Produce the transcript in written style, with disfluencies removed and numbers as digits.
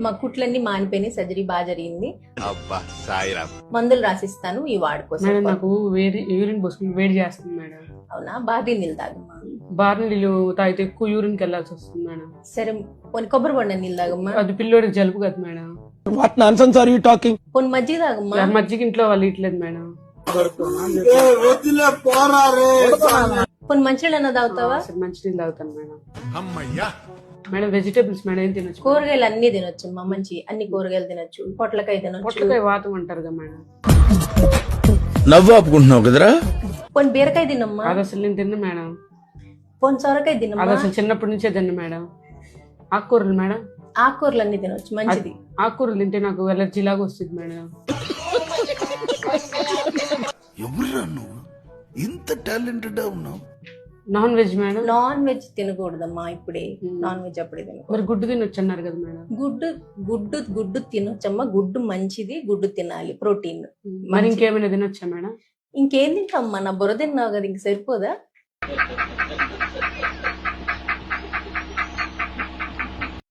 మా కుట్లన్నీ మానిపోయినాయి, సర్జరీ బాగా జరిగింది. అబ్బా సాయిరామ్. మందులు రాసిస్తాను, ఈ వాడుకోసం. మేడం నాకు యూరిన్ పోసుకుని వేడి చేస్తుంది మేడం. అవునా, బాగా నీళ్ళు తాగమ్మా. బార్ నీళ్ళు తాగితే ఎక్కువ యూరిన్కి వెళ్ళాల్సి వస్తుంది మేడం. సరే పోనీ కొబ్బరి బొండ నీళ్ళు తాగమ్మా. అది పిల్లోడికి జలుబు కదా madam. What nonsense are you talking? పోనీ మజ్జిగ తాగమ్మా. మజ్జిగ ఇంట్లో వాళ్ళు ఇట్లేదు మేడం. పోనీ మంచినీళ్ళన్నా తాగుతావా? అసలు మంచినీళ్ళు తాగుతాను మేడం. అమ్మయ్యా. మేడం వెజిటేబుల్స్ మేడం ఏం తినొచ్చు? కూరగాయలు అన్ని తినొచ్చు అమ్మా, మంచి అన్ని కూరగాయలు తినొచ్చు. పొట్లకాయ తినొచ్చు. పొట్లకాయ వాతం అంటారు కదా మేడం. నవ్వు ఆపుకుంటున్నావు కదరా? పోనీ బీరకాయ తినమ్మా. అది అసలు నేను తిన్నా మేడం. పోనీ సొరకాయ అది తినమ్మా. అసలు చిన్నప్పటి నుంచే తిన్నా మేడం. ఆకుకూరలు మేడం, ఆకుకూరలు అన్ని తినొచ్చు, మంచిది. ఆకుకూరలు తింటే నాకు ఎలర్జీ లాగా వస్తుంది మేడం. ఎవరురా నువ్వు ఇంత టాలెంటెడ్ ఉన్నావు? Non veg madam. Non veg తినకూడదమ్మా ఇప్పుడే, నాన్ వెజ్ అప్పుడే తినకూడదు. మరి గుడ్డు తినొచ్చు అన్నారు కదా మేడం. గుడ్డు గుడ్డు గుడ్డు తినొచ్చమ్మా, గుడ్డు మంచిది, గుడ్డు తినాలి, ప్రోటీన్. మరి ఇంకేమైనా తినొచ్చా మేడం? ఇంకేం తింటామ్మా, నా బుర్ర తిన్నావు కదా, ఇంక సరిపోదా?